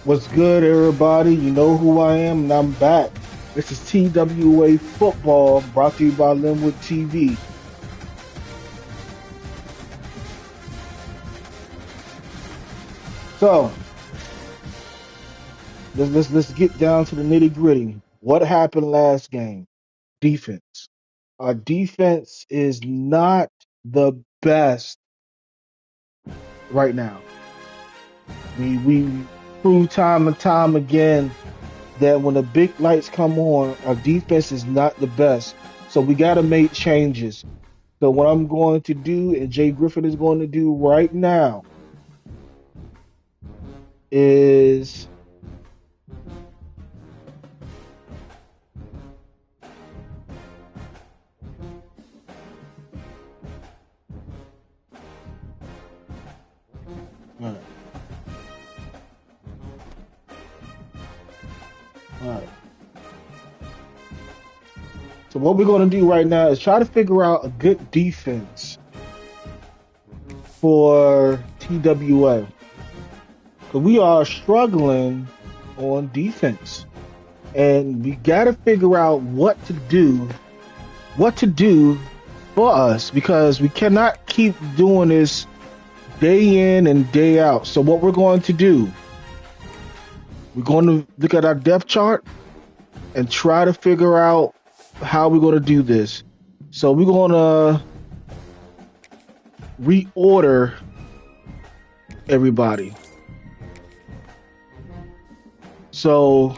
What's good, everybody? You know who I am, and I'm back. This is TWA Football, brought to you by Linwood TV. So let's get down to the nitty gritty. What happened last game? Defense. Our defense is not the best right now. We prove time and time again that when the big lights come on, our defense is not the best. So we got to make changes. So what I'm going to do, and Jay Griffin is going to do right now, is all right, all right. So what we're going to do right now is try to figure out a good defense for TWA, because we are struggling on defense, and we got to figure out what to do for us, because we cannot keep doing this day in and day out. So what we're going to do, we're going to look at our depth chart and try to figure out how we're going to do this. So we're going to reorder everybody. So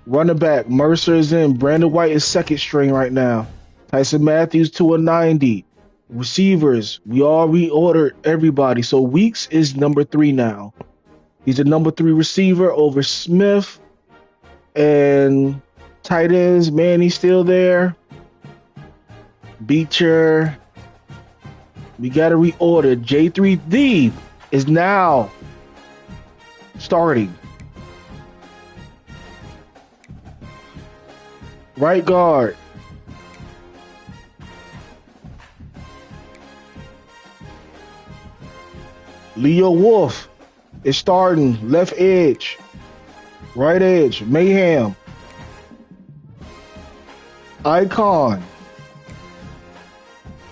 running back, Mercer is in. Brandon White is second string right now. Tyson Matthews to a 90. Receivers, we all reordered everybody. So Weeks is number 3 now. He's a number 3 receiver over Smith. And tight ends, Manny's still there. Beecher. We got to reorder. J3D is now starting. Right guard. Leo Wolf is starting. Left edge. Right edge. Mayhem. Icon.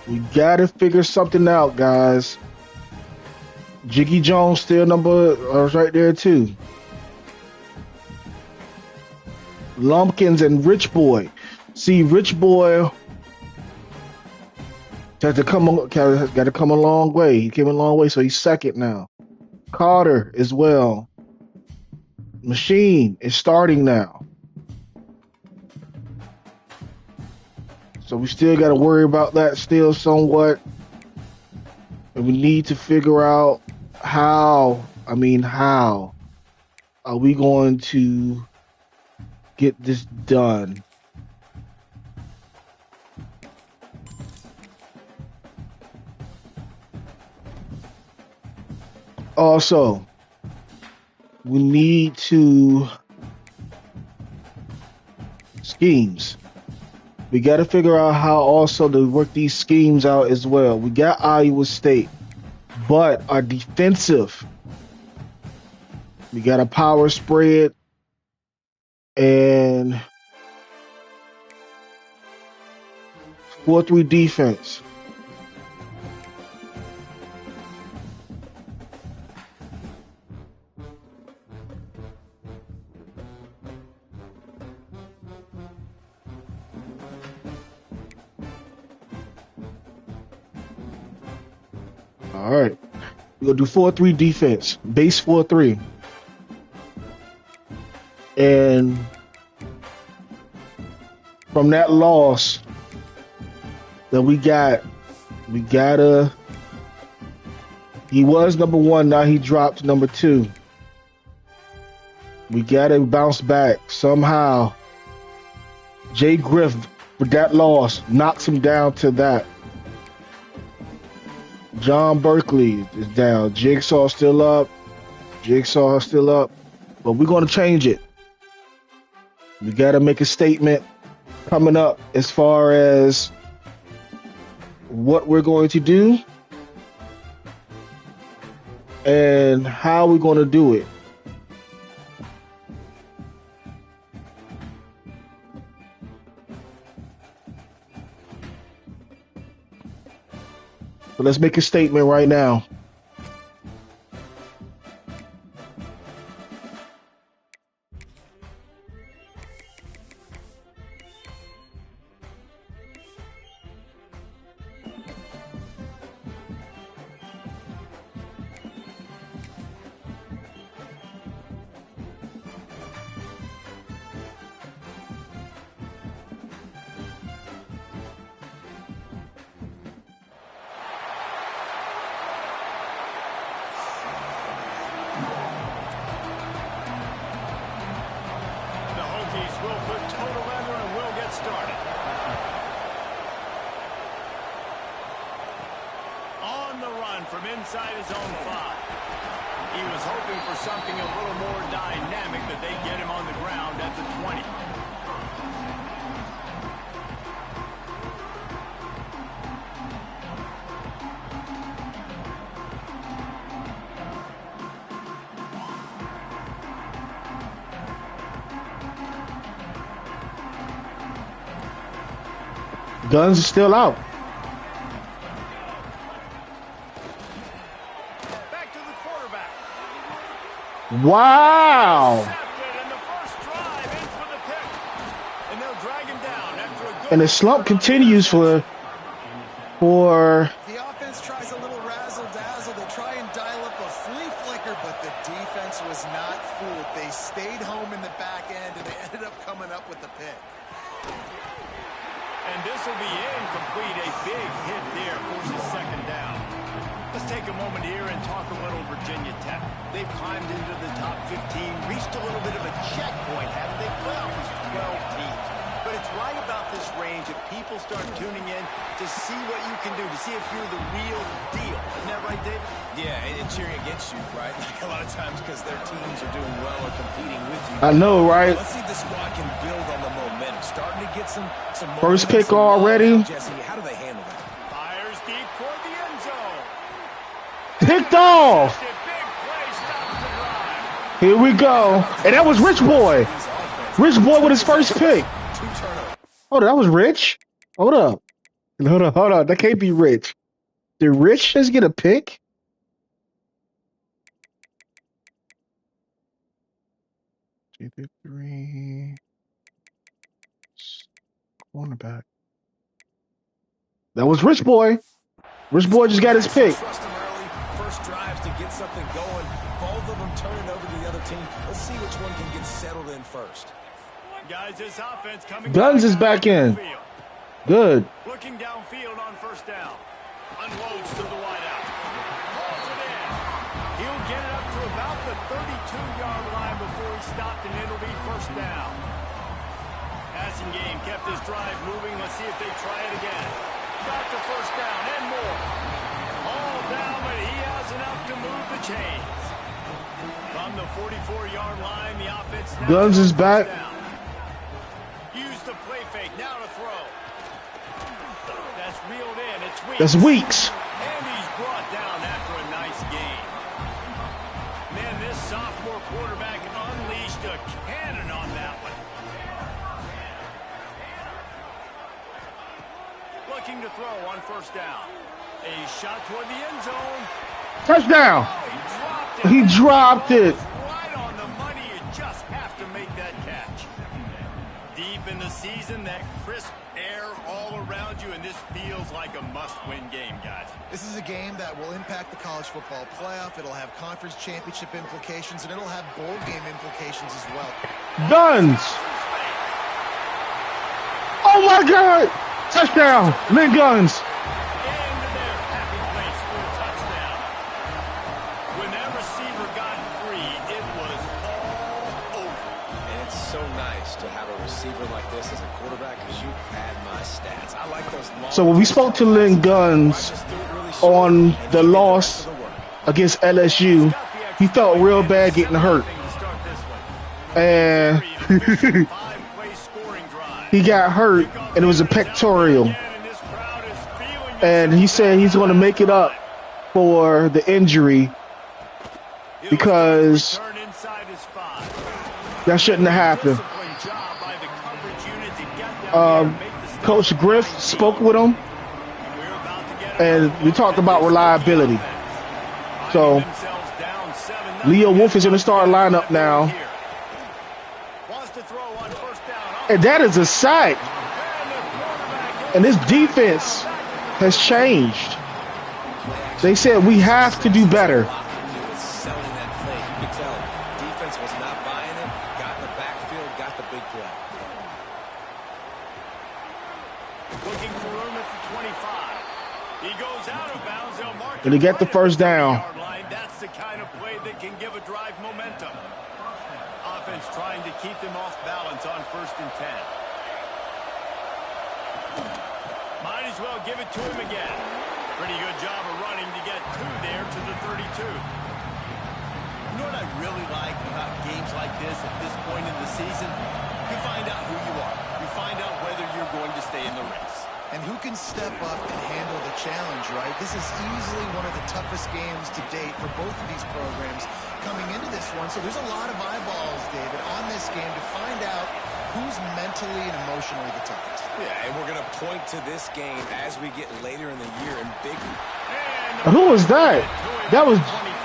We gotta figure something out, guys. Jiggy Jones still right there too. Lumpkins and Rich Boy. See, Rich Boy got to come a long way. He came a long way, so he's second now. Carter as well. Machine is starting now. So we still got to worry about that still somewhat. And we need to figure out how are we going to get this done? Also, we need to schemes. We got to figure out how also to work these schemes out as well. We got Iowa State, but our defensive, we got a power spread and 4-3 defense. All right. We're going to do 4-3 defense, base 4-3. And from that loss that we gotta, he was number 1, now he dropped to number 2. We gotta bounce back somehow. Jay Griff, with that loss, knocks him down to that. John Berkeley is down. Jigsaw still up. But we're going to change it. We got to make a statement coming up as far as what we're going to do and how we're going to do it. But let's make a statement right now. From inside his own 5. He was hoping for something a little more dynamic, but they get him on the ground at the 20. Guns are still out. Wow! And the slump continues for the offense tries a little razzle-dazzle. They try and dial up a flea flicker, but the defense was not fooled. They stayed home in the back end, and they ended up coming up with the pick. And this will be incomplete. A big hit there forces second down. Let's take a moment here and talk a little Virginia Tech. They've climbed into the top 15, reached a little bit of a checkpoint, haven't they? Well, it's 12 teams. But it's right about this range that people start tuning in to see what you can do, to see if you're the real deal. Isn't that right, David? Yeah, and cheering against you, right? Like a lot of times because their teams are doing well or competing with you. I know, right? Let's see if the squad can build on the momentum. Starting to get some first pick already. Jesse, how do they handle that? Fires deep toward the end zone. Picked off. Here we go. And that was Rich Boy. Rich Boy with his first pick. Oh, that was Rich? Hold up. Hold on. That can't be Rich. Did Rich just get a pick? Three. Cornerback. That was Rich Boy. Rich Boy just got his pick. Trust him early. First drives to get something going. Both of them turning over to the other team. Let's see which one can get settled in first. Guys, this offense coming. Guns is back in. Good. Looking downfield on first down. Unloads to the wideout. Hauls it in. He'll get it up to about the 32-yard line before he stopped, and it'll be first down. Passing game kept his drive moving. Let's see if they try it again. Got the first down and more. All down, but he has enough to move the chains. From the 44-yard line, the offense now Guns is back. Down. Use the play fake now to throw. That's reeled in. It's Weeks. That's Weeks. And he's brought down after a nice game. Man, this sophomore quarterback unleashed a cannon on that one. Looking to throw on first down. A shot toward the end zone. Touchdown. Oh, he dropped it. Right on the money. You just have to make that catch. Deep in the season, that crisp air all around you, and this feels like a must-win game, guys. This is a game that will impact the college football playoff. It'll have conference championship implications, and it'll have bowl game implications as well. Guns. Oh, my God. Touchdown. Lynn Guns. Into their happy place for a touchdown. When that receiver got free, it was all over. And it's so nice to have a receiver like this as a quarterback because you pad my stats. I like those long. So when we spoke to Lynn Guns on the loss against LSU, he felt real bad getting hurt. And he got hurt, and it was a pectoral. And he said he's going to make it up for the injury because that shouldn't have happened. Coach Griff spoke with him, And we talked about reliability. So Leo Wolf is in the starting lineup now. And that is a sack. And this defense has changed. They said we have to do better. Selling that play. You could tell defense was not buying it. Got in the backfield, got the big play. Looking for room at the 25. He goes out of bounds. They'll mark And he got the first down. That's the kind of play that can give a drive momentum. Offense trying to keep them off balance on 1st and 10. Might as well give it to him again. Pretty good job of running to get 2 there to the 32. You know what I really like about games like this at this point in the season? You find out who you are. You find out whether you're going to stay in the race. And who can step up and handle the challenge, right? This is easily one of the toughest games to date for both of these programs coming into this one. So there's a lot of eyeballs, David, on this game to find out who's mentally and emotionally the toughest. Yeah, and we're going to point to this game as we get later in the year and big. Who was that? That was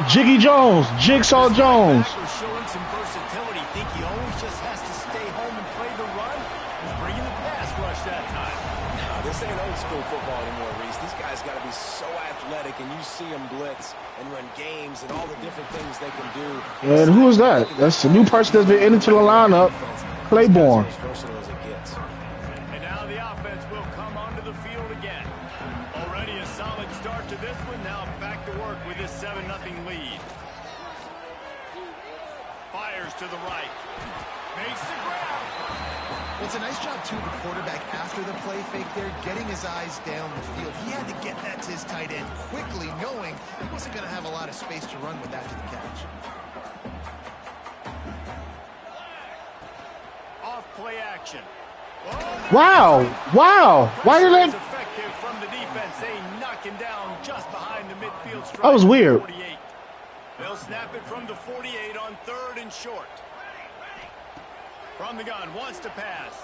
Jiggy Jones, Jigsaw Jones. Showing some versatility. Think he always just has to stay home and play the run? He's bringing the pass rush that time. No, this ain't old school football anymore, Reese. These guys got to be so athletic, and you see them blitz and run games and all the different things they can do. And who is that? That's a new person that's been into the lineup, Claiborne. As versatile as it gets. And now the offense will come onto the field again. Already a solid start to this one. Now back to work with this 7-0 lead. Fires to the right. Makes the grab. Well, it's a nice job, too, of the quarterback after the play fake there, getting his eyes down the field. He had to get that to his tight end quickly, knowing he wasn't going to have a lot of space to run with after the catch. Off play action. Wow. Wow. Why did that? Effective from the defense. They knock him down just behind the midfield stripe. That was weird. 48. They'll snap it from the 48 on 3rd and short. From the gun, wants to pass.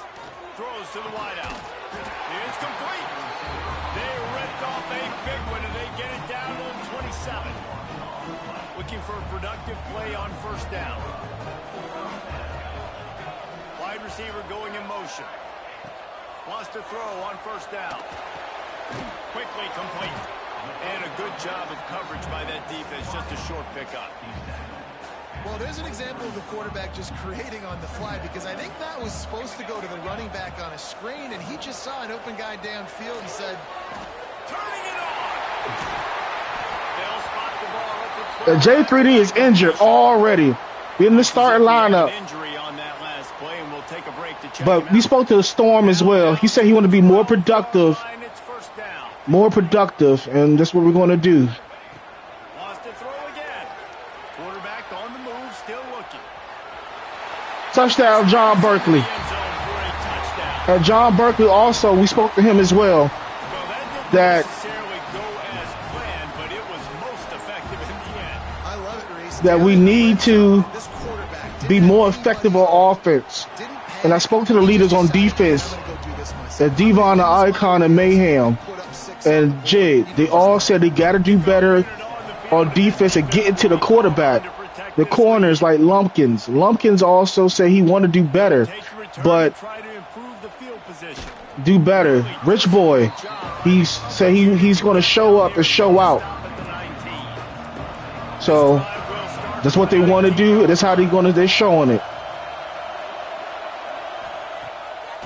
Throws to the wideout. It's complete. They ripped off a big one, and they get it down to the 27. Looking for a productive play on 1st down. Wide receiver going in motion. Wants to throw on 1st down. Quickly complete. And a good job of coverage by that defense. Just a short pickup. Well, there's an example of the quarterback just creating on the fly, because I think that was supposed to go to the running back on a screen, and he just saw an open guy downfield and said, turning it on. They'll spot the ball at the 12. J3D is injured already. In the starting lineup. Injury on that last play, and we'll take a break to check But him we out. spoke to the Storm as well. He said he wanted to be more productive. It's 1st down. More productive, and that's what we're going to do. Wants to throw again. Quarterback on the move, still looking. Touchdown, John Berkeley. End zone for a touchdown. And John Berkeley also, we spoke to him as well. Well, that That- didn't necessarily go as planned, but it was most effective in the end. I love it, Reese. That we need to This quarterback didn't be have more anybody effective on offense. Didn't pay. And I spoke to the leaders on defense, I'm gonna go do this myself. that Devon, the Icon, and Mayhem, Put up 6 and Jig. They all said they got to do better on defense and get into the quarterback. The corners like Lumpkins. Lumpkins also said he want to do better, Take the return but and try to improve the field position. do better. Rich Boy, he said he's going to show up and show out. Stop at the 19. So Drive will start that's what they want to do. That's how they're showing it.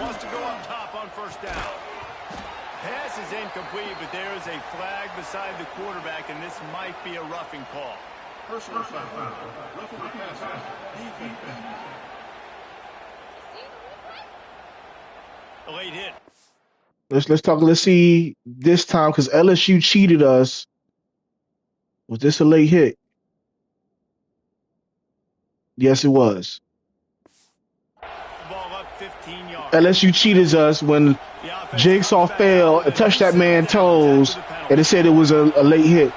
Wants to go up top on 1st down. Pass is incomplete, but there is a flag beside the quarterback, and this might be a roughing call. Personal foul. Roughing the passer. Defense. A late hit. Let's talk. Let's see this time because LSU cheated us. Was this a late hit? Yes, it was. Ball up 15 yards. LSU cheated us when The offense Jigsaw comes back fell out and touched that man's after the toes, penalty. and it said it was a late hit.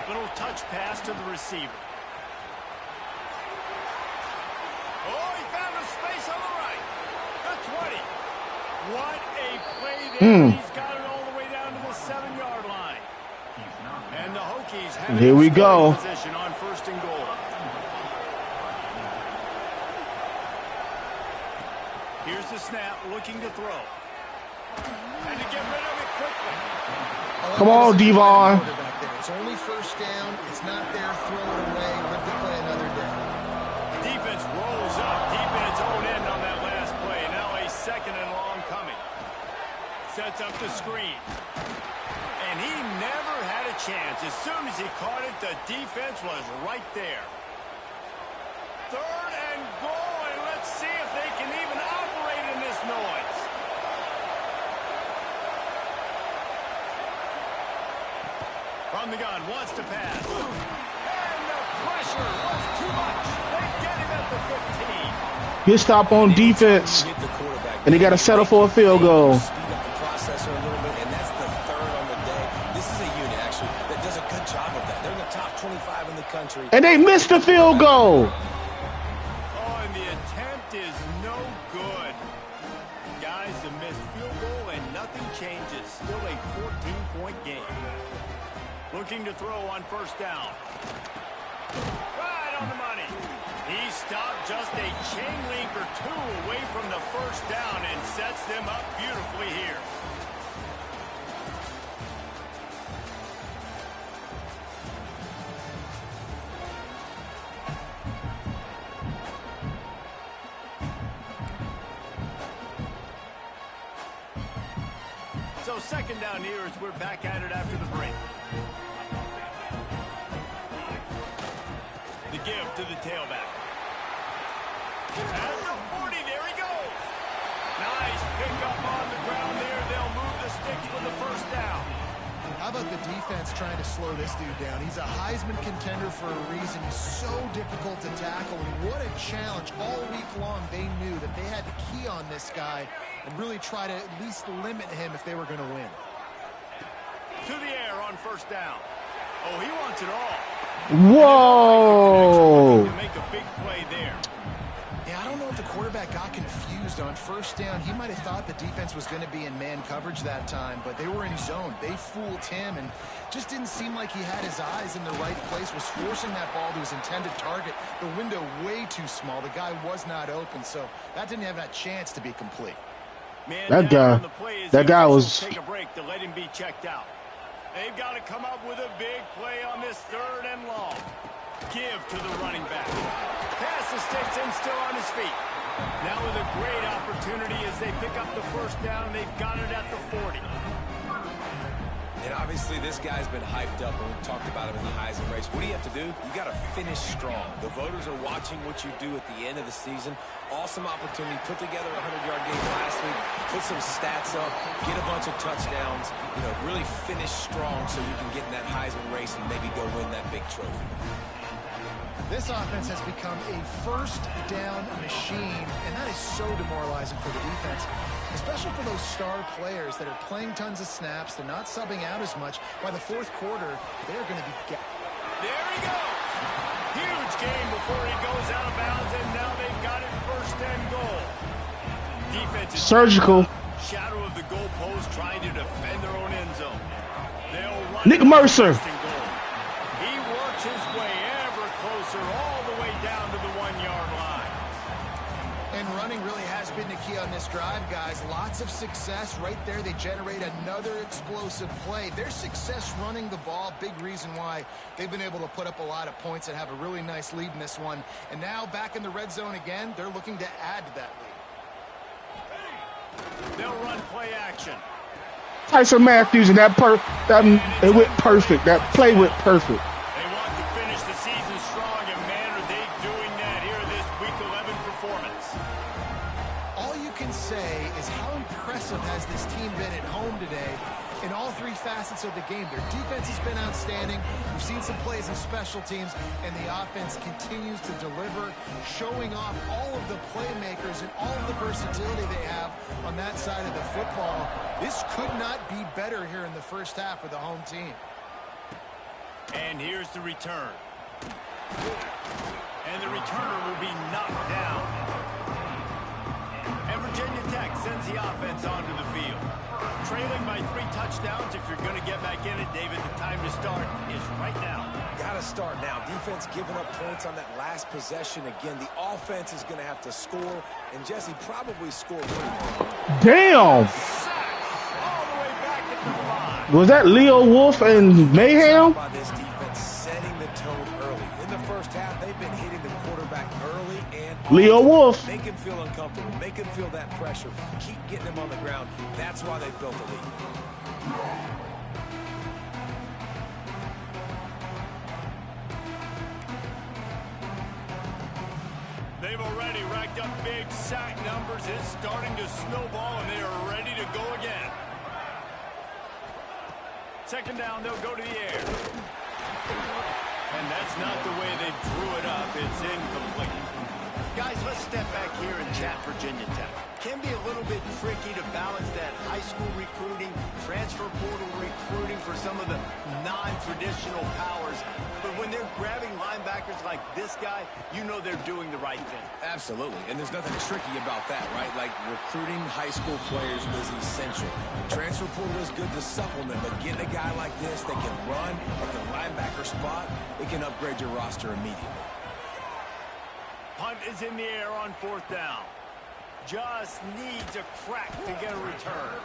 Little touch pass to the receiver. Oh, he found a space on the right. The 20. What a play there. He's got it all the way down to the 7-yard line. And the Hokies have Here we go. position on 1st and goal. Here's the snap, looking to throw. And to get rid of it quickly. Come on, Devon. It's only 1st down. It's not there. Throw it away. Live to play another day. Defense rolls up deep in its own end on that last play. Now a 2nd and long coming. Sets up the screen. And he never had a chance. As soon as he caught it, the defense was right there. 3rd and goal, and let's see if they can even operate in this noise. From the gun, wants to pass. And the pressure was too much. They get him at the 15. Good stop on defense. And they got to settle for a field goal. Speed up the processor a little bit, and that's the 3rd on the day. This is a unit, actually, that does a good job of that. They're in the top 25 in the country. And they missed the field goal. Oh, and the attempt is no good. Guys, a missed field goal, and nothing changes. Still a 14-point game. Looking to throw on 1st down. Right on the money. He stopped just a chain link or 2 away from the 1st down and sets them up beautifully here. So 2nd down here as we're back at it after the break. The give to the tailback. At the 40, there he goes. Nice pick up on the ground there. They'll move the sticks with the 1st down. How about the defense trying to slow this dude down? He's a Heisman contender for a reason. He's so difficult to tackle, and what a challenge. All week long, they knew that they had to key on this guy and really try to at least limit him if they were going to win. To the air on 1st down. Oh, he wants it all. Whoa. To make a big play there. Yeah, I don't know if the quarterback got confused on 1st down. He might have thought the defense was going to be in man coverage that time, but they were in zone. They fooled him and just didn't seem like he had his eyes in the right place, was forcing that ball to his intended target. The window way too small. The guy was not open, so that didn't have that chance to be complete. Man, that guy was... Take a break to let him be checked out. They've got to come up with a big play on this 3rd and long. Give to the running back. Pass the sticks in, still on his feet. Now with a great opportunity as they pick up the 1st down. They've got it at the 40. And obviously this guy's been hyped up, and we've talked about him in the Heisman race. What do you have to do? You got to finish strong. The voters are watching what you do at the end of the season. Awesome opportunity. Put together a 100-yard game last week. Put some stats up. Get a bunch of touchdowns. You know, really finish strong so you can get in that Heisman race and maybe go win that big trophy. This offense has become a 1st down machine, and that is so demoralizing for the defense, especially for those star players that are playing tons of snaps. They're not subbing out as much. By the 4th quarter, they're going to be... There he goes. Huge game before he goes out of bounds, and now they've got it 1st and goal. Defense is surgical. Shadow of the goalpost trying to defend their own end zone. They'll run Nick Mercer. He works his way ever closer all the way down to the 1-yard line. And running really has been the key on this drive, guys. Lots of success right there. They generate another explosive play. Their success running the ball, big reason why they've been able to put up a lot of points and have a really nice lead in this one. And now back in the red zone again, they're looking to add to that lead. They'll run play action. Tyson Matthews and it went perfect. That play went perfect. They want to finish the season strong, and man, are they doing that here in this Week 11 performance. All you can say is how impressive has this team been at home today in all 3 facets of the game. Their defense has been outstanding. We've seen some plays in special teams, and the offense continues to deliver, showing off all of the playmakers and all of the versatility they have on that side of the football. This could not be better here in the 1st half for the home team. And here's the return. And the returner will be knocked down. And for Virginia Tech sends the offense onto the field. Trailing by 3 touchdowns. If you're going to get back in it, David, the time to start is right now. Got to start now. Defense giving up points on that last possession. Again, the offense is going to have to score, and Jesse probably scored. Damn. All the way back at the 5. Was that Leo Wolf and Mayhem? By this defense setting the tone early. In the first half, they've been hitting the quarterback early and Leo Wolf. Make him feel uncomfortable. Make him feel that pressure. Keep getting him on the ground. That's why they built the lead. They've already racked up big sack numbers. It's starting to snowball, and they are ready to go again. Second down, they'll go to the air. And that's not the way they drew it up. It's incomplete. Guys, let's step back here and chat Virginia Tech. Can be a little bit tricky to balance that high school recruiting, transfer portal recruiting for some of the non-traditional powers. But when they're grabbing linebackers like this guy, you know they're doing the right thing. Absolutely, and there's nothing tricky about that, right? Like, recruiting high school players is essential. Transfer portal is good to supplement, but getting a guy like this that can run at the linebacker spot, it can upgrade your roster immediately. Punt is in the air on 4th down. Just needs a crack to get a return.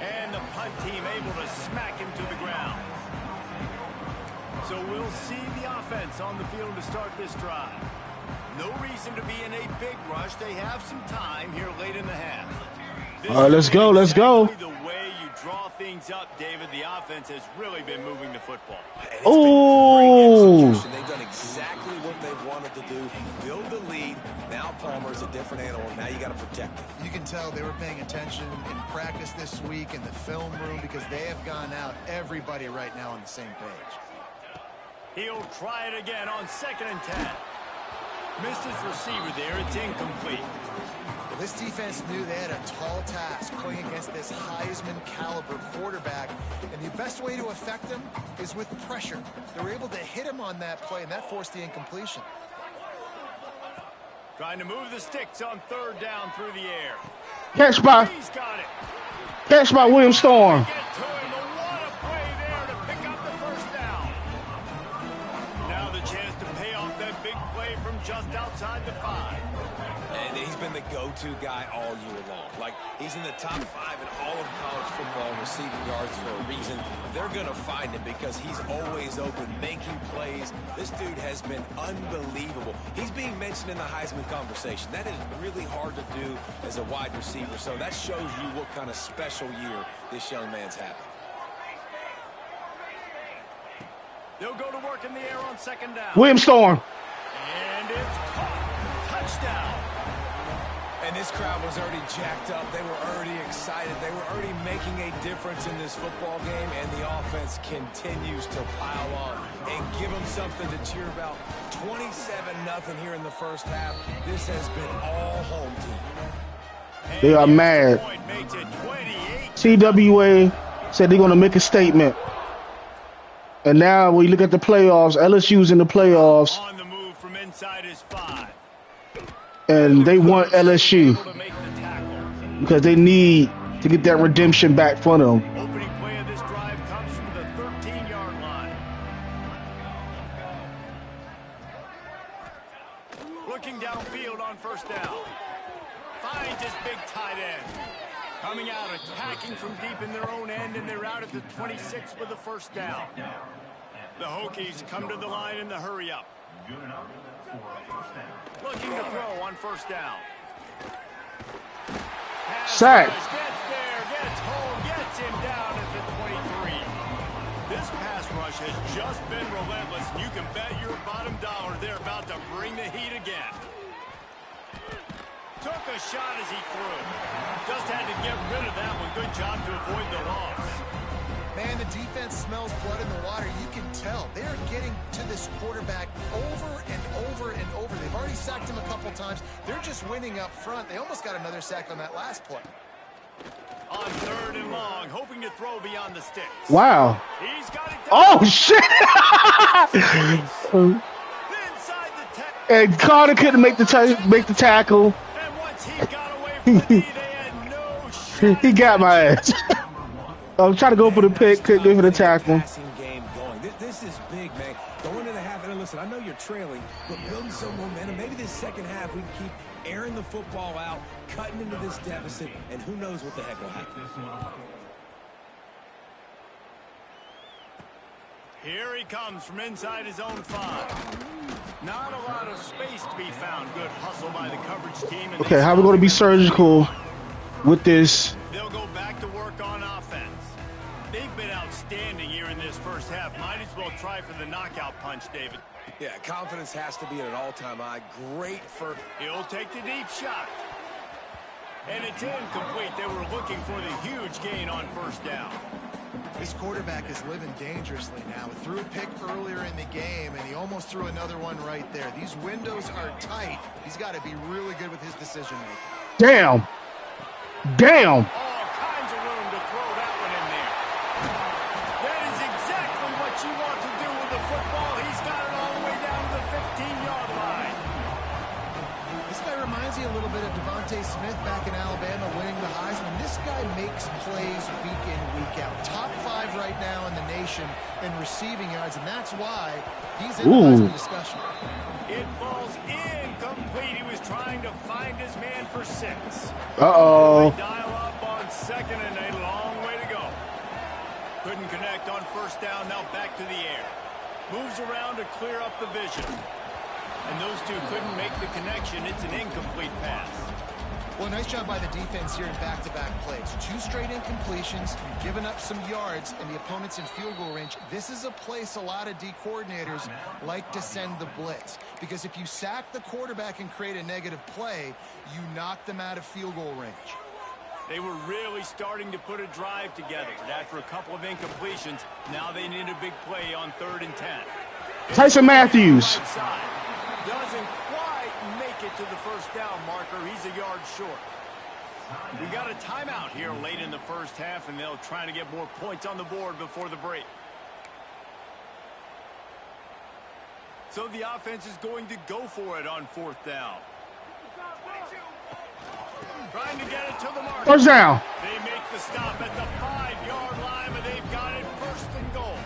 And the punt team able to smack him to the ground. So we'll see the offense on the field to start this drive. No reason to be in a big rush. They have some time here late in the half. All right, let's go. Let's go. The way you draw things up, David, the offense has really been moving the football. Oh. They've done exactly what they've wanted to do. Build the lead. Now Palmer's a different animal. Now you got to protect him. You can tell they were paying attention in practice this week in the film room because they have gone out, everybody right now on the same page. He'll try it again on 2nd and 10. Missed his receiver there. It's incomplete. Well, this defense knew they had a tall task playing against this Heisman caliber quarterback, and the best way to affect him is with pressure. They were able to hit him on that play, and that forced the incompletion. Trying to move the sticks on 3rd down through the air. Catch by William Storm. Get to him. What a play there to pick up the 1st down. Now the chance to pay off that big play from just outside the 5. And he's been the go-to guy all year long. Like, he's in the top 5 in all of college football receiving yards for a reason. They're going to find him because he's always open, making plays. This dude has been unbelievable. He's being mentioned in the Heisman conversation. That is really hard to do as a wide receiver. So that shows you what kind of special year this young man's having. They'll go to work in the air on 2nd down. William Storm. And it's caught. Touchdown. And this crowd was already jacked up. They were already excited. They were already making a difference in this football game, and the offense continues to pile on and give them something to cheer about. 27-0 here in the first half. This has been all home team. They are mad. TWA said they're going to make a statement. And now when you look at the playoffs, LSU's in the playoffs. On the move from inside his 5. And they want LSU because they need to get that redemption back for them. Opening play of this drive comes from the 13-yard line. Looking downfield on 1st down. Finds his big tight end. Coming out, attacking from deep in their own end, and they're out at the 26 with the 1st down. The Hokies come to the line in the hurry-up. Looking to throw on 1st down. Sack. Gets there, gets home, gets him down at the 23. This pass rush has just been relentless, and you can bet your bottom dollar they're about to bring the heat again. Took a shot as he threw. Just had to get rid of that one. Good job to avoid the loss. Man, the defense smells blood in the water. You can tell. They're getting to this quarterback over and over and over. They've already sacked him a couple times. They're just winning up front. They almost got another sack on that last play. On 3rd and long, hoping to throw beyond the sticks. Wow. He's got it down. Oh, shit. Inside the 10. And Carter couldn't make the tackle. And once he got away from the D, they He got my ass. I'm trying to go for the pick, couldn't go for the tackle. Passing game going. This is big, man. Going into the half, and listen, I know you're trailing, but building some momentum. Maybe this second half we can keep airing the football out, cutting into this deficit, and who knows what the heck will happen. Here he comes from inside his own 5. Not a lot of space to be found. Good hustle by the coverage team. And Okay, how are we going to be surgical with this? They'll go back to work on offense. They've been outstanding here in this first half. Might as well try for the knockout punch, David. Yeah, confidence has to be at an all-time high. Great for... He'll take the deep shot. And it's incomplete. They were looking for the huge gain on first down. This quarterback is living dangerously now. He threw a pick earlier in the game, and he almost threw another one right there. These windows are tight. He's got to be really good with his decision-making. Damn. Damn. All kinds of room to throw that one in there. That is exactly what you want to do with the football. He's got it all the way down to the 15-yard line. This guy reminds you a little bit of Devontae Smith back in Alabama winning the Heisman. This guy makes plays week in, week out. Top 5 right now in the nation in receiving yards, and that's why he's in the Heisman discussion. It falls incomplete. He was trying to find his man for 6. Uh-oh. Dial up on second and a long way to go. Couldn't connect on first down. Now back to the air. Moves around to clear up the vision. And those two couldn't make the connection. It's an incomplete pass. Well, nice job by the defense here in back-to-back plays. 2 straight incompletions, you've given up some yards, and the opponent's in field goal range. This is a place a lot of D coordinators like to send the blitz, because if you sack the quarterback and create a negative play, you knock them out of field goal range. They were really starting to put a drive together. But after a couple of incompletions, now they need a big play on 3rd and 10. Tyson Matthews. Doesn't quite make it to the first down marker. He's a yard short. We got a timeout here late in the first half, and they'll try to get more points on the board before the break. So the offense is going to go for it on 4th down. Trying to get it to the mark. First down. They make the stop at the 5-yard line, but they've got it 1st and goal.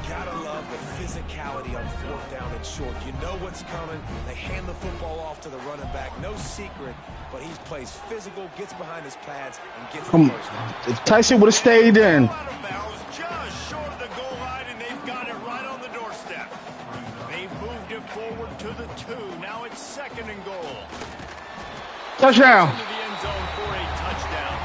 Gotta love the physicality on 4th down and short. You know what's coming. They hand the football off to the running back. No secret, but he plays physical, gets behind his pads, and gets the first down. If Tyson would have stayed in. Out of bounds, just short of the goal line, and they've got it right on the doorstep. They've moved it forward to the 2. Now it's 2nd and goal. Touchdown. Into the end zone for a touchdown.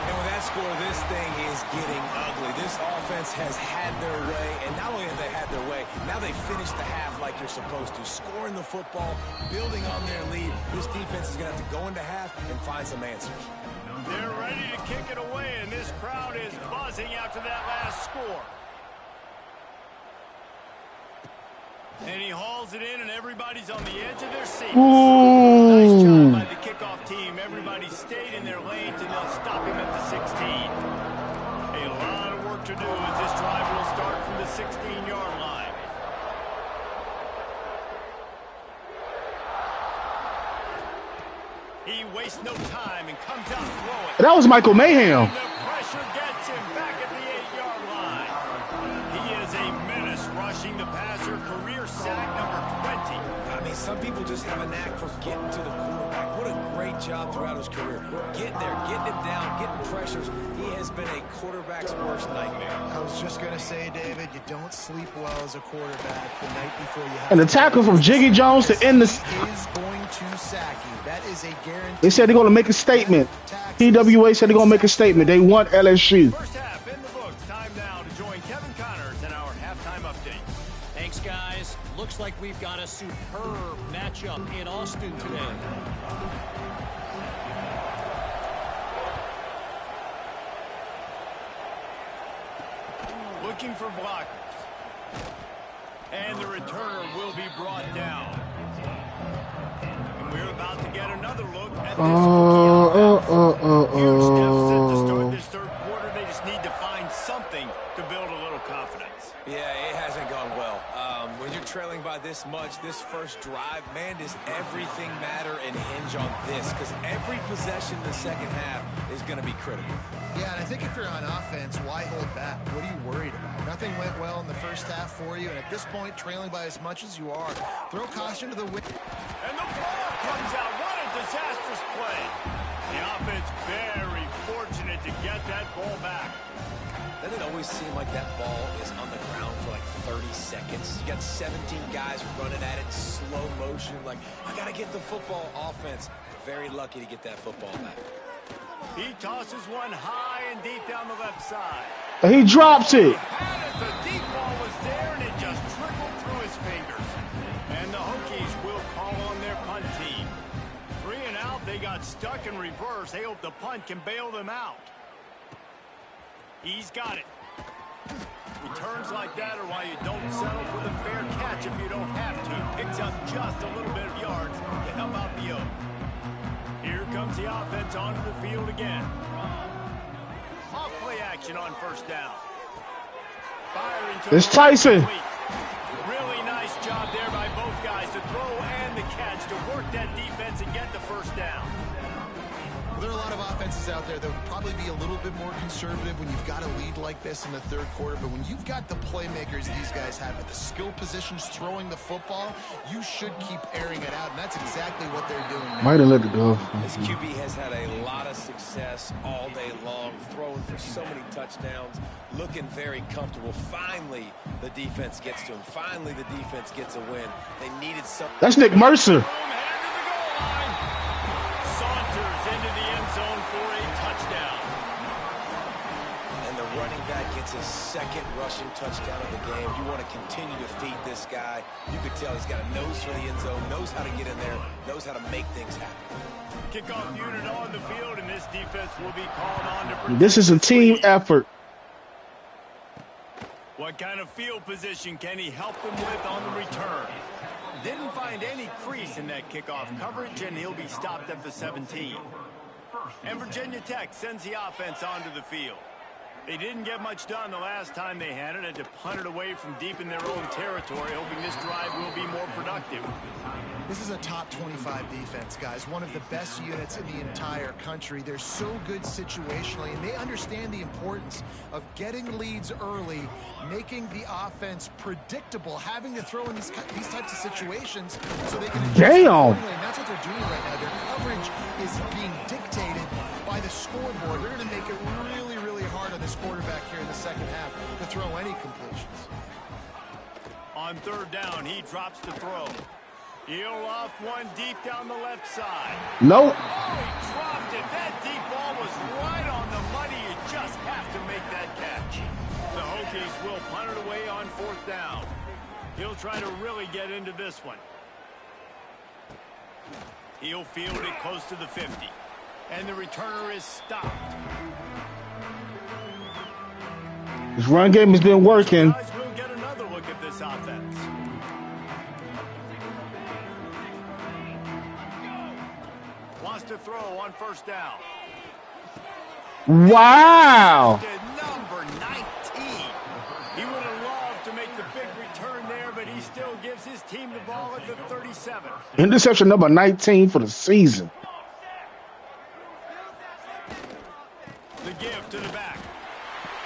And with that score, this thing is getting ugly. This offense has had their way, and not only have they had their way, now they finished the half like you're supposed to, scoring the football, building on their lead. This defense is going to have to go into half and find some answers. They're ready to kick it away, and this crowd is buzzing after that last score. And he hauls it in, and everybody's on the edge of their seats. Nice job by the kickoff team. Everybody stayed in their lanes, and they'll stop him at the 16. A lot of work to do as this drive will start from the 16-yard line. He wastes no time and comes out throwing. That was Michael Mayhem. The pressure gets him back at the 8-yard line. He is a menace rushing the passer. Career sack number 20. I mean, some people just have a knack for getting to the quarterback. What a great job throughout his career. Getting there, getting him down, getting pressures. He has been a quarterback's worst nightmare. I was just going to say, David, you don't sleep well as a quarterback the night before you have. And the tackle from Jiggy Jones to end this. He is going to sack you. That is a guarantee. They said they're going to make a statement. TWA said they're going to make a statement. They want LSU. First half in the books. Time now to join Kevin Connors in our halftime update. Thanks, guys. Looks like we've got a superb matchup in Austin today. Looking for blockers. And the returner will be brought down. And we're about to get another look at this huge deficit to start this 3rd quarter. They just need to find something to build a little confidence. Yeah, it hasn't gone well. When you're you're trailing by this much, this first drive, man, does everything matter and hinge on this, because every possession in the second half is going to be critical. Yeah, and I think if you're on offense, why hold back? What are you worried about? Nothing went well in the first half for you, and at this point, trailing by as much as you are, throw caution to the wind. And the ball comes out. What a disastrous play. The offense very fortunate to get that ball back. Doesn't it always seem like that ball is on the ground for like 30 seconds? You got 17 guys running at it, slow motion, like, I got to get the football. Offense, very lucky to get that football back. He tosses one high and deep down the left side. He drops it. The deep ball was there, and it just trickled through his fingers. And the Hokies will call on their punt team. 3 and out, they got stuck in reverse. They hope the punt can bail them out. He's got it. Returns like that are why you don't settle for the fair catch if you don't have to. Picks up just a little bit of yards to help out the O. Here comes the offense onto the field again. Off play action on first down. It's Tyson. Really nice job there by both guys to throw and the catch to work that defense and get the first down. There are a lot of offenses out there that would probably be a little bit more conservative when you've got a lead like this in the third quarter. But when you've got the playmakers these guys have at the skill positions throwing the football, you should keep airing it out. And that's exactly what they're doing now. Might have let it go. This QB has had a lot of success all day long, throwing for so many touchdowns, looking very comfortable. Finally, the defense gets to him. Finally, the defense gets a win. They needed something. That's Nick Mercer. Into the end zone for a touchdown. And the running back gets his second rushing touchdown of the game. You want to continue to feed this guy. You could tell he's got a nose for the end zone, knows how to get in there, knows how to make things happen. Kickoff unit on the field, and this defense will be called on to protect. This is a team effort. What kind of field position can he help them with on the return? Didn't find any crease in that kickoff coverage, and he'll be stopped at the 17. And Virginia Tech sends the offense onto the field. They didn't get much done the last time they had it, and to punt it away from deep in their own territory, hoping this drive will be more productive. This is a top 25 defense, guys. One of the best units in the entire country. They're so good situationally, and they understand the importance of getting leads early, making the offense predictable, having to throw in these types of situations so they can adjust. Damn! And that's what they're doing right now. Their coverage is being dictated by the scoreboard. They're going to make it really, really hard on this quarterback here in the second half to throw any completions. On third down, he drops the throw. He'll off one deep down the left side. Nope. Oh, he dropped it. That deep ball was right on the money. You just have to make that catch. The Hokies will punt it away on fourth down. He'll try to really get into this one. He'll field it close to the 50. And the returner is stopped. This run game has been working. Guys, we'll get another look at this offense. Wants to throw on first down. Wow. Number 19. He would have loved to make the big return there, but he still gives his team the ball at the 37. Interception number 19 for the season. The give to the back.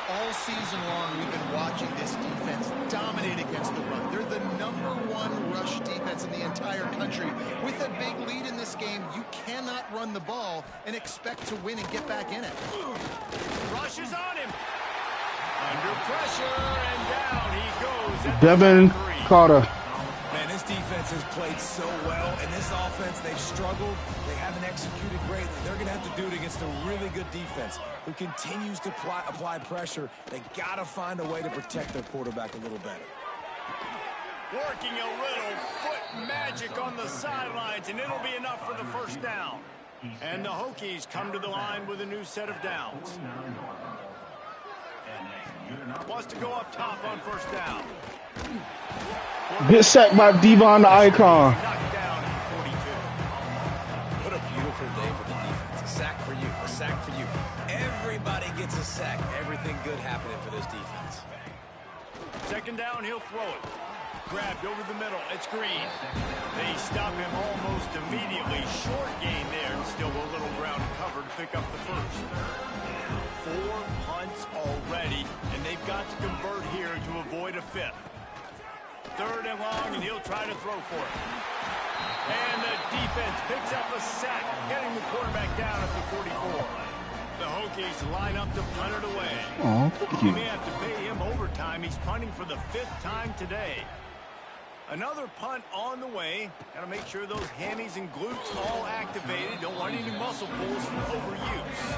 All season long, we've been watching this defense dominate against the run. They're the #1 rush defense in the entire country. With a big lead in this game, you cannot run the ball and expect to win and get back in it. Rush is on him. Under pressure, and down he goes. At Devin Carter. Man, this defense has played so well, and this offense, they've struggled. They haven't executed greatly. They're going to have to do it against a really good defense who continues to apply pressure. They got to find a way to protect their quarterback a little better. Working a little foot magic on the sidelines, and it'll be enough for the first down. And the Hokies come to the line with a new set of downs. Wants to go up top on first down. Get sacked by Devon the Icon. Knocked down at 42. What a beautiful day for the defense. A sack for you, a sack for you. Everybody gets a sack. Everything good happening for this defense. Second down, he'll throw it. Grabbed over the middle. It's Green. They stop him almost immediately. Short gain there, and still a little ground cover to pick up the first. 4 punts already, and they've got to convert here to avoid a fifth. 3rd and long, and he'll try to throw for it. And the defense picks up a sack, getting the quarterback down at the 44. The Hokies line up to punt it away. Oh, thank you. They may have to pay him overtime. He's punting for the 5th time today. Another punt on the way. Got to make sure those hammies and glutes all activated. Don't want any muscle pulls from overuse.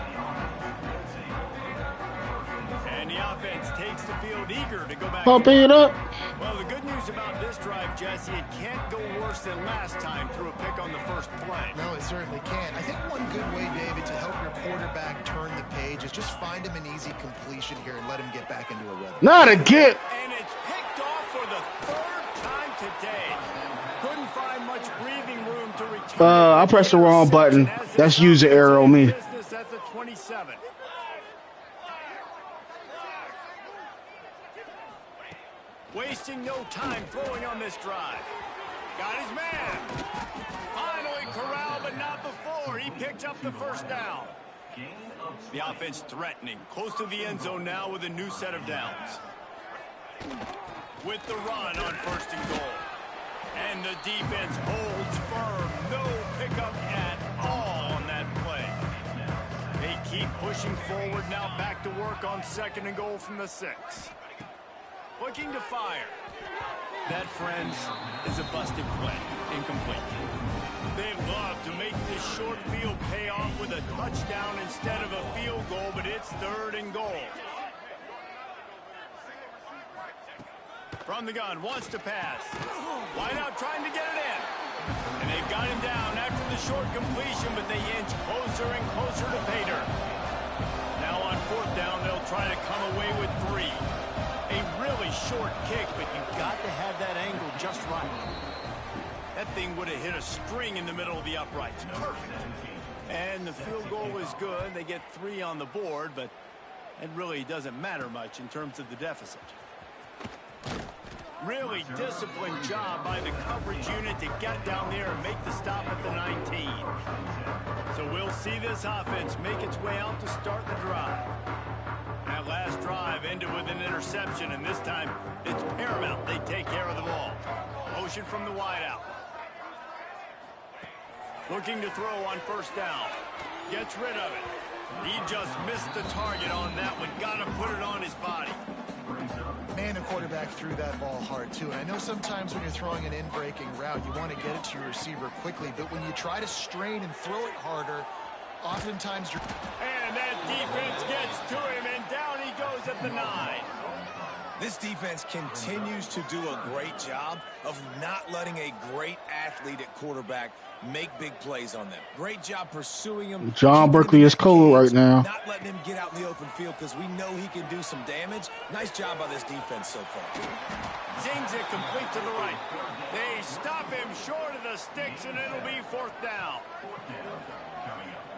And the offense takes the field eager to go back. Pumping it up. Well, the good news about this drive, Jesse, it can't go worse than last time through a pick on the first play. No, it certainly can't. I think one good way, David, to help your quarterback turn the page is just find him an easy completion here and let him get back into a rhythm. Not again. And it's picked off for the 3rd time today. Couldn't find much breathing room to return. I pressed the wrong button. That's user error on me. Business at the 27. Wasting no time throwing on this drive. Got his man. Finally corralled, but not before. He picks up the first down. The offense threatening. Close to the end zone now with a new set of downs. With the run on 1st and goal. And the defense holds firm. No pickup at all on that play. They keep pushing forward now, back to work on 2nd and goal from the 6. Looking to fire. That, friends, is a busted play. Incomplete. They love to make this short field pay off with a touchdown instead of a field goal, but it's 3rd and goal. From the gun, wants to pass. Wide out, trying to get it in. And they've got him down after the short completion, but they inch closer and closer to pay dirt. Now on 4th down, they'll try to come away with 3. A really short kick, but you've got to have that angle just right. That thing would have hit a string in the middle of the uprights. Perfect. And the field goal was good. They get 3 on the board, but it really doesn't matter much in terms of the deficit. Really disciplined job by the coverage unit to get down there and make the stop at the 19. So we'll see this offense make its way out to start the drive. That last drive ended with an interception, and this time it's paramount they take care of the ball. Motion from the wideout. Looking to throw on 1st down. Gets rid of it. He just missed the target on that one. Got to put it on his body. Man, the quarterback threw that ball hard, too. And I know sometimes when you're throwing an in-breaking route, you want to get it to your receiver quickly. But when you try to strain and throw it harder, oftentimes you're... And that defense gets to him, and down he goes at the 9. This defense continues to do a great job of not letting a great athlete at quarterback make big plays on them. Great job pursuing him. John Berkeley is cold right now. Not letting him get out in the open field because we know he can do some damage. Nice job by this defense so far. Zings it complete to the right. They stop him short of the sticks, and it'll be 4th down.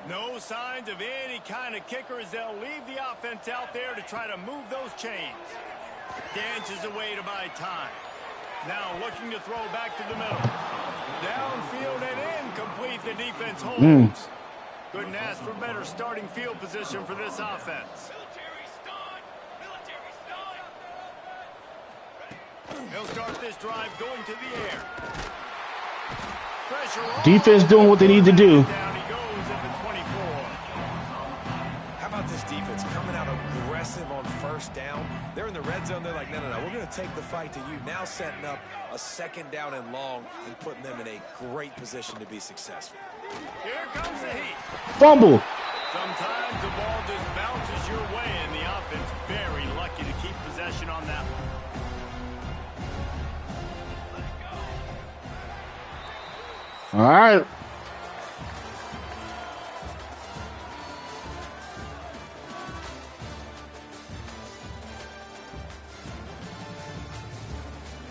No signs of any kind of kicker as they'll leave the offense out there to try to move those chains. Dances away to buy time. Now looking to throw back to the middle. Downfield and incomplete. The defense holds. Couldn't ask for better starting field position for this offense. They'll start this drive going to the air. Pressure. Defense doing what they need to do. Down he goes at the 24. How about this defense coming out aggressive on 1st down? They're in the red zone. They're like, no, we're going to take the fight to you. Now setting up a 2nd down and long and putting them in a great position to be successful. Here comes the heat. Fumble. Sometimes the ball just bounces your way, and the offense very lucky to keep possession on that one. All right.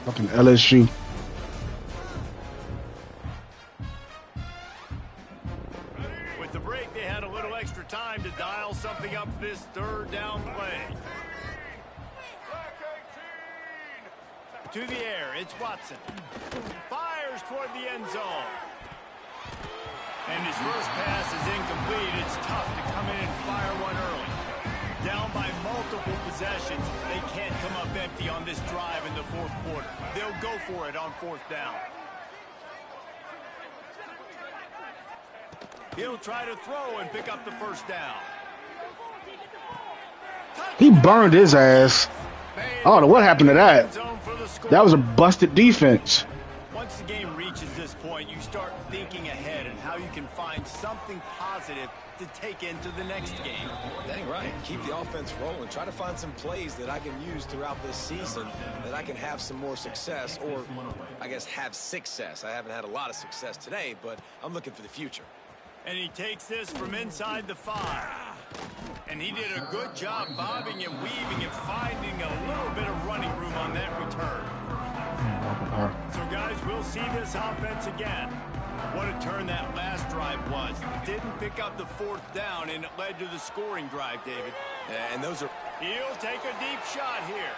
Fucking LSU. With the break, they had a little extra time to dial something up for this 3rd down play. To the air, there. It's Watson. Fires toward the end zone. And his first pass is incomplete. It's tough to come in and fire one early. Down by multiple possessions. They can't come up empty on this drive in the fourth quarter. They'll go for it on fourth down. He'll try to throw and pick up the first down. He burned his ass. I don't know what happened to that. That was a busted defense. Once the game reaches this point, you start thinking ahead and how you can find something positive to take into the next game. Dang right. Keep the offense rolling. Try to find some plays that I can use throughout this season that I can have some more success, or I guess have success. I haven't had a lot of success today, but I'm looking for the future. And he takes this from inside the 5. And he did a good job bobbing and weaving and finding a little bit of running room on that return. So, guys, we'll see this offense again. What a turn that last drive was. Didn't pick up the fourth down, and it led to the scoring drive, David. Yeah, and those are... He'll take a deep shot here.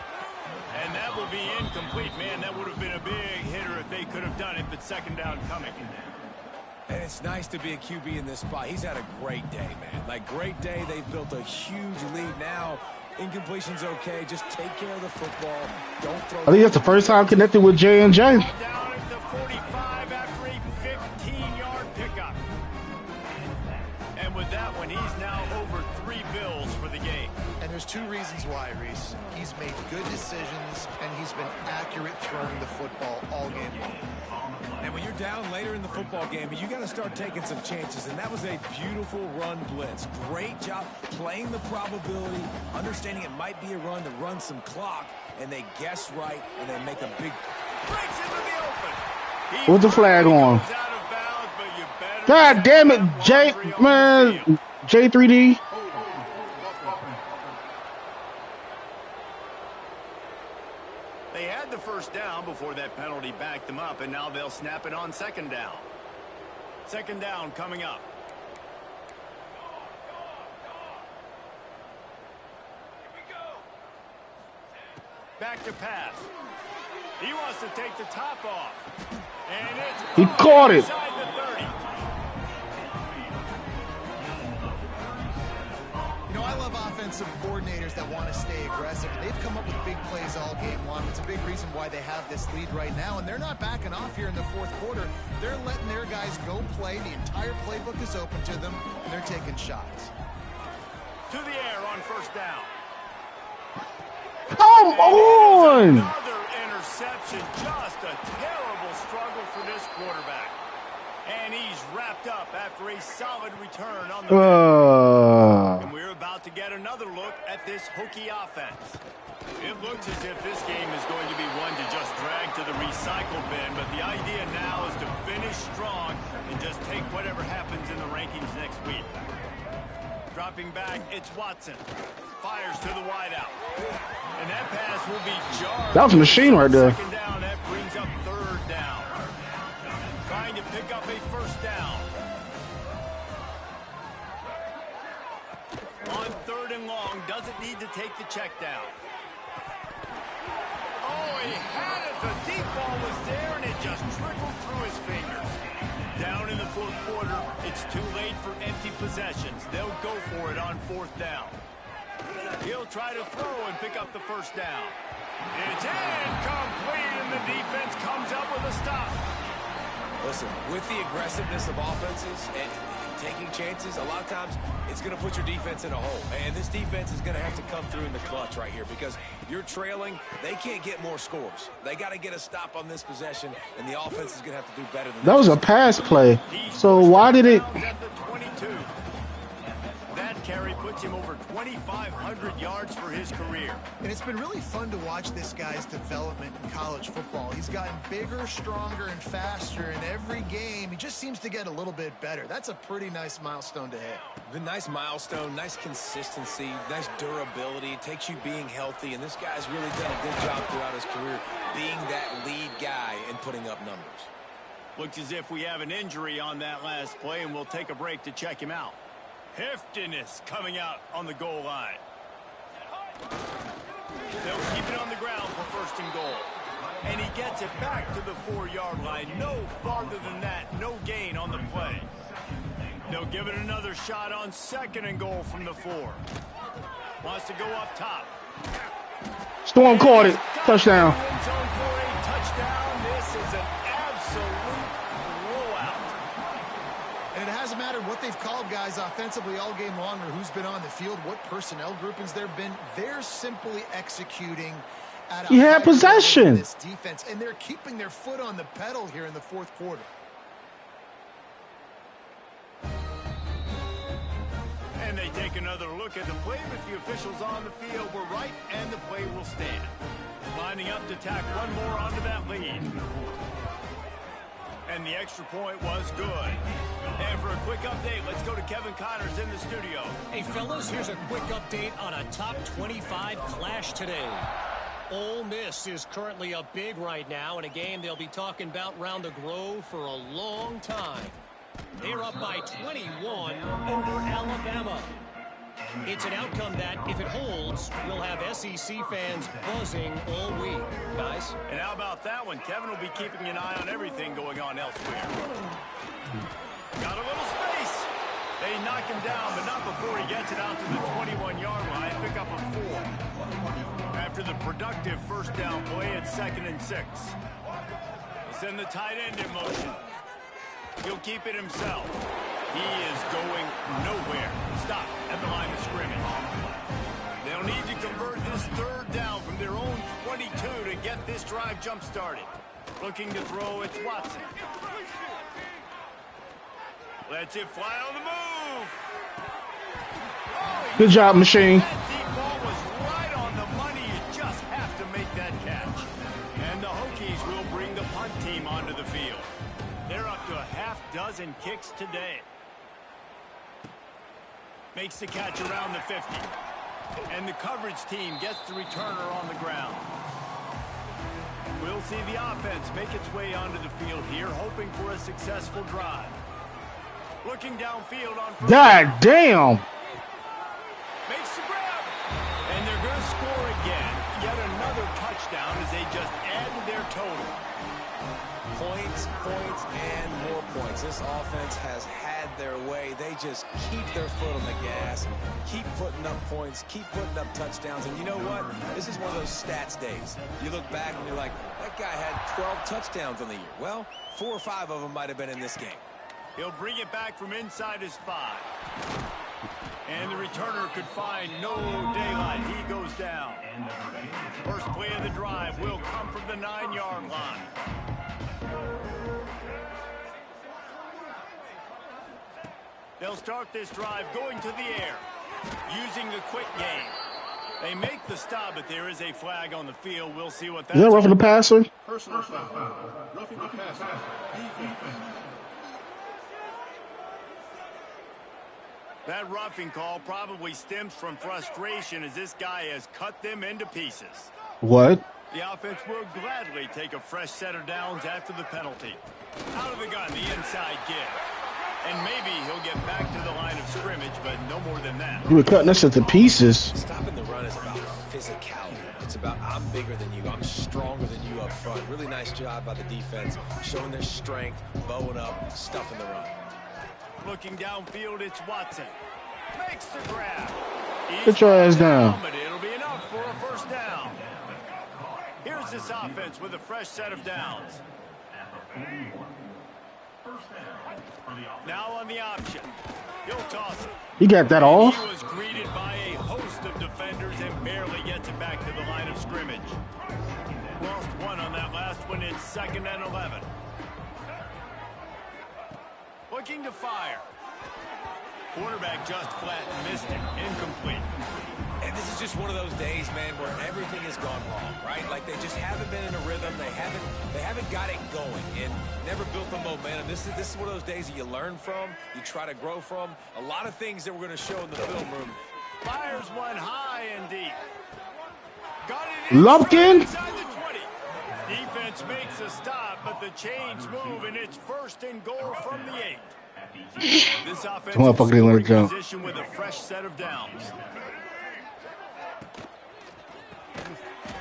And that will be incomplete. Man, that would have been a big hitter if they could have done it, but second down coming. And it's nice to be a QB in this spot. He's had a great day, man. Like, great day. They've built a huge lead now. Incompletion's okay. Just take care of the football. Don't throw... I think that's the first time connected with J&J. Down at the 45 after a 15-yard pickup. And with that one, he's now over 3 bills for the game. And there's 2 reasons why, Reese. He's made good decisions, and he's been accurate throwing the football all game long. And when you're down later in the football game, you got to start taking some chances. And that was a beautiful run blitz. Great job playing the probability, understanding it might be a run to run some clock, and they guess right, and they make a big... Breaks into the open. What's the flag on? God damn it, J3D. They had the first down before that penalty backed them up, and now they'll snap it on second down. Second down coming up. Back to pass. He wants to take the top off. And it's He caught it. inside the 30. You know, I love offensive coordinators that want to stay aggressive. They've come up with big plays all game long. It's a big reason why they have this lead right now, and they're not backing off here in the fourth quarter. They're letting their guys go play. The entire playbook is open to them, and they're taking shots. To the air on first down. Come on! Another interception. Just a terrible struggle for this quarterback. And he's wrapped up after a solid return on the And we're about to get another look at this Hokie offense. It looks as if this game is going to be one to just drag to the recycle bin, but the idea now is to finish strong and just take whatever happens in the rankings next week. Dropping back, it's Watson. Fires to the wideout. And that pass will be jarred. That was a machine right there. Second down, that brings up third down. Trying to pick up a first down. On third and long, doesn't need to take the check down. Oh, he had it. The deep ball was there, and it just trickled through his fingers. Down in the fourth quarter, it's too late for empty possessions. They'll go for it on fourth down. He'll try to throw and pick up the first down. It's incomplete, and the defense comes up with a stop. Listen, with the aggressiveness of offenses and taking chances, a lot of times it's going to put your defense in a hole. And this defense is going to have to come through in the clutch right here because you're trailing. They can't get more scores. They got to get a stop on this possession, and the offense is going to have to do better than That was a pass play. So why did it... That carry puts him over 2,500 yards for his career. And it's been really fun to watch this guy's development in college football. He's gotten bigger, stronger, and faster in every game. He just seems to get a little bit better. That's a pretty nice milestone to hit. The nice milestone, nice consistency, nice durability. It takes you being healthy, and this guy's really done a good job throughout his career being that lead guy and putting up numbers. Looks as if we have an injury on that last play, and we'll take a break to check him out. Heftiness coming out on the goal line. They'll keep it on the ground for first and goal. And he gets it back to the 4-yard line. No farther than that. No gain on the play. They'll give it another shot on 2nd and goal from the 4. Wants to go up top. Storm caught it. Touchdown. Touchdown. This is an absolute blowout. And it hasn't mattered what they've called guys offensively all game long or who's been on the field, what personnel groupings there have been. They're simply executing at a He had high level possession. in this defense, and they're keeping their foot on the pedal here in the 4th quarter. And they take another look at the play, but the officials on the field were right, and the play will stand. Lining up to tack one more onto that lead. And the extra point was good. And for a quick update, let's go to Kevin Connors in the studio. Hey, fellas, here's a quick update on a top 25 clash today. Ole Miss is currently up big right now in a game they'll be talking about round the Grove for a long time. They're up by 21 over Alabama. It's an outcome that, if it holds, will have SEC fans buzzing all week. Guys? And how about that one? Kevin will be keeping an eye on everything going on elsewhere. Got a little space. They knock him down, but not before he gets it out to the 21-yard line. Pick up a 4. After the productive first down play at 2nd and 6. They send the tight end in motion. He'll keep it himself. He is going nowhere. Stop at the line of scrimmage. They'll need to convert this 3rd down from their own 22 to get this drive jump-started. Looking to throw, it's Watson. Lets it fly on the move. Oh, Good job, Machine. that deep ball was right on the money. You just have to make that catch. And the Hokies will bring the punt team onto the field. They're up to a half-dozen kicks today. Makes the catch around the 50. And the coverage team gets the returner on the ground. We'll see the offense make its way onto the field here, hoping for a successful drive. Looking downfield on first God down. damn. Makes the grab. And they're going to score again. Yet another touchdown as they just add to their total. Points, points, and more points. This offense has had their way. They just keep their foot on the gas, keep putting up points, keep putting up touchdowns. And you know what? This is one of those stats days. You look back and you're like, that guy had 12 touchdowns on the year. Well, 4 or 5 of them might have been in this game. He'll bring it back from inside his 5. And the returner could find no daylight. He goes down. First play of the drive will come from the 9-yard line. They'll start this drive going to the air, using the quick game. They make the stop, but there is a flag on the field. We'll see what that's Is that roughing the passer? Personal foul. Roughing the passer. Defense. That roughing call probably stems from frustration as this guy has cut them into pieces. What? The offense will gladly take a fresh set of downs after the penalty. Out of the gun, the inside give. And maybe he'll get back to the line of scrimmage, but no more than that. You were cutting us into pieces. Stopping the run is about physicality. It's about I'm bigger than you, I'm stronger than you up front. Really nice job by the defense, showing their strength, bowing up, stuffing the run. Looking downfield, it's Watson. Makes the grab. Get your ass down. But it'll be enough for a first down. Here's this offense with a fresh set of downs. Now on the option. He'll toss it. You got that off? He was greeted by a host of defenders and barely gets it back to the line of scrimmage. Lost one on that last one. It's 2nd and 11. Looking to fire. Quarterback just flat missed it. Incomplete. And this is just one of those days, man, where everything has gone wrong, right? Like they just haven't been in a rhythm. They haven't got it going and never built the momentum. This is one of those days that you learn from, you try to grow from. A lot of things that we're going to show in the film room. Fires one high and deep. Got it Lumpkin. inside the 20. Defense makes a stop, but the chains move, and it's 1st and goal from the 8. This offense is scoring position with a fresh set of downs.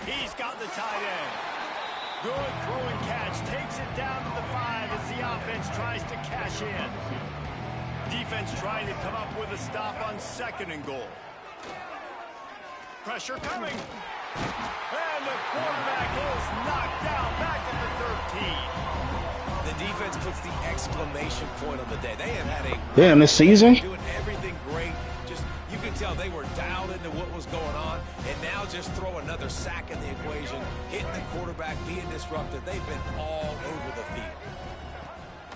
He's got the tight end. Good throw and catch. Takes it down to the 5 as the offense tries to cash in. Defense trying to come up with a stop on 2nd and goal. Pressure coming. And the quarterback is knocked down back at the 13. The defense puts the exclamation point on the day. They have had a Damn, this season? doing everything great. Just you can tell they were dialed into what was going on, and now just throw another sack in the equation, hitting the quarterback, being disruptive. They've been all over the field.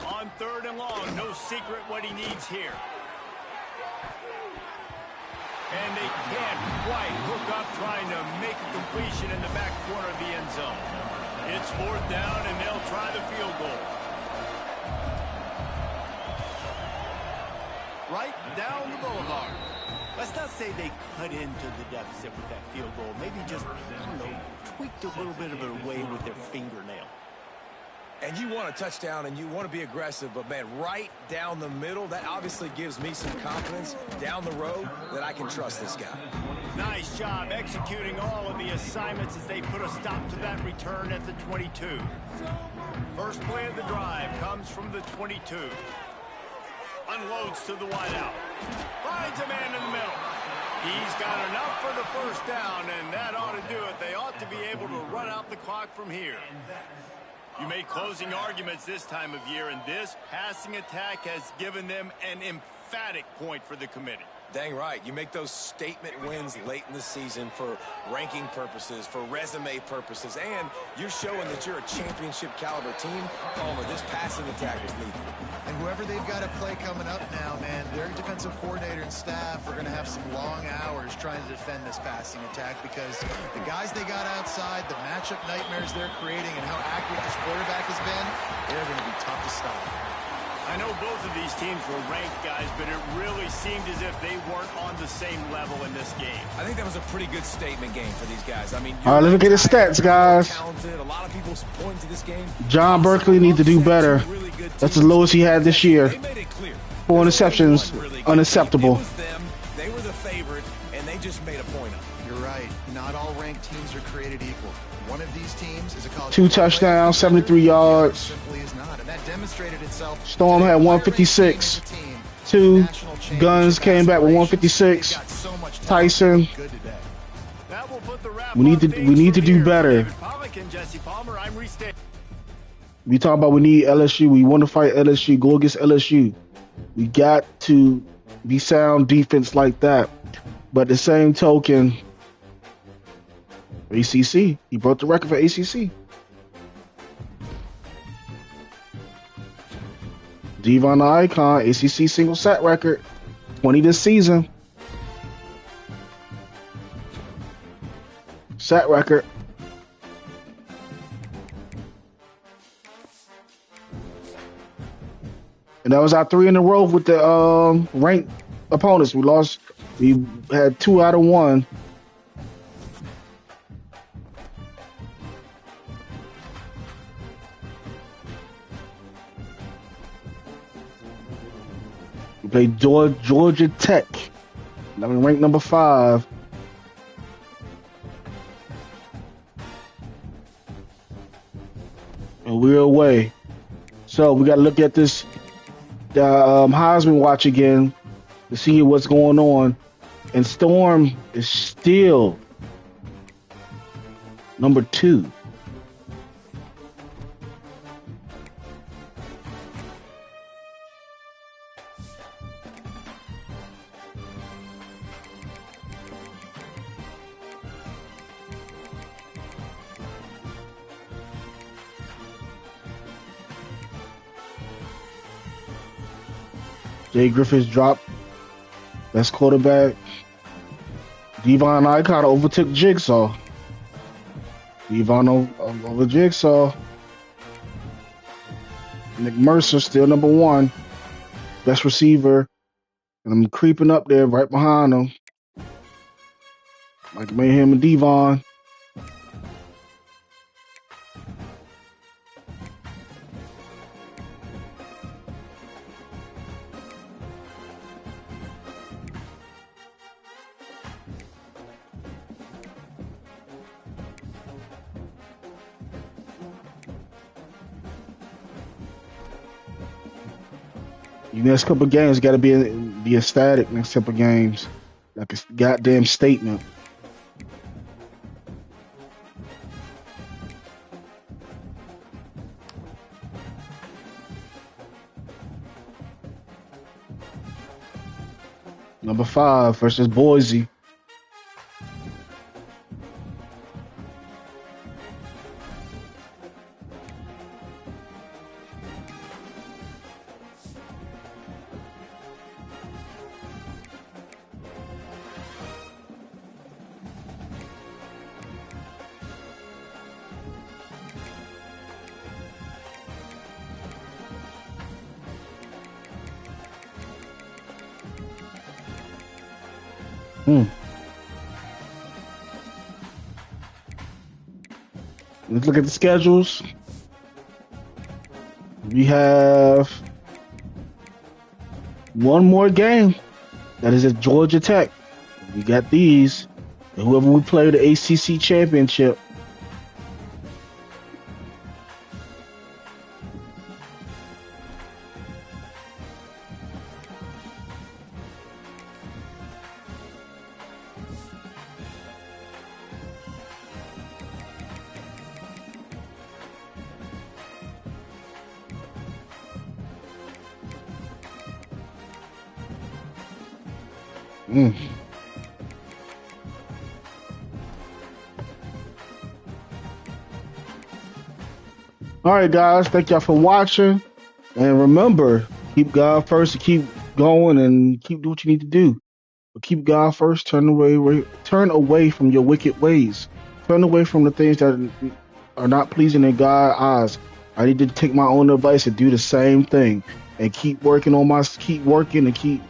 On 3rd and long, no secret what he needs here. And they can't quite hook up trying to make a completion in the back corner of the end zone. It's 4th down, and they'll try the field goal. Right down the boulevard. Let's not say they cut into the deficit with that field goal. Maybe just, tweaked a little bit of it away with their fingernail. And you want a touchdown and you want to be aggressive, but man, right down the middle, that obviously gives me some confidence down the road that I can trust this guy. Nice job executing all of the assignments as they put a stop to that return at the 22. First play of the drive comes from the 22. Unloads to the wideout. Finds a man in the middle. He's got enough for the first down, and that ought to do it. They ought to be able to run out the clock from here. You made closing arguments this time of year, and this passing attack has given them an emphatic point for the committee. Dang right. You make those statement wins late in the season for ranking purposes, for resume purposes, and you're showing that you're a championship caliber team. Palmer, this passing attack is lethal. And whoever they've got to play coming up now, man, their defensive coordinator and staff are going to have some long hours trying to defend this passing attack because the guys they got outside, the matchup nightmares they're creating, and how accurate this quarterback has been, they're going to be tough to stop. I know both of these teams were ranked, guys, but it really seemed as if they weren't on the same level in this game. I think that was a pretty good statement game for these guys. I mean, All right, let's look at his stats, guys. Talented. A lot of people point to this game. John Berkeley needs to do better. That's the lowest he had this year. They made it clear. 4 interceptions, unacceptable. It was them. They were the favorite, and they just made a point of it. You're right. Not all ranked teams are created equal. One of these teams is a college 2 touchdowns, 73 yards. Simply is not, and that demonstrated itself. Storm had 156. 2 Guns came back with 156. Tyson. That will put the wrap We need to from do here. better. David Pollack and Jesse Palmer, I'm restating. We talk about we need LSU. We want to fight LSU. Go against LSU. We got to be sound defense like that. But the same token, ACC. He broke the record for ACC. Devon the Icon, ACC single sack record, 20 this season. Sack record. And that was our 3 in a row with the ranked opponents. We had 2 out of 1. We played Georgia Tech. Ranked number 5. And we're away. So we got to look at this Heisman watch again to see what's going on. And Storm is still number 2. Jay Griffiths dropped. Best quarterback. Devon Icon overtook Jigsaw. Devon over Jigsaw. Nick Mercer still number 1. Best receiver. And I'm creeping up there right behind him. Mike Mayhem and Devon. Next couple games got to be ecstatic. Next couple games, like a goddamn statement. Number 5 versus Boise. Hmm. Let's look at the schedules. We have one more game. That is at Georgia Tech. We got these. And whoever we play the ACC championship. Mm. All right, guys. Thank y'all for watching. And remember, keep God first and keep going and keep doing what you need to do. But keep God first. Turn away from your wicked ways. Turn away from the things that are not pleasing in God's eyes. I need to take my own advice and do the same thing and keep working and keep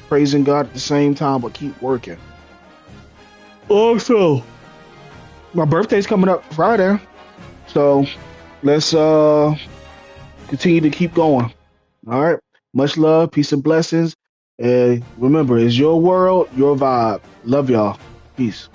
praising God at the same time, but keep working. Also, my birthday's coming up Friday, so let's continue to keep going. All right. Much love, peace and blessings. And remember, it's your world, your vibe. Love y'all. Peace.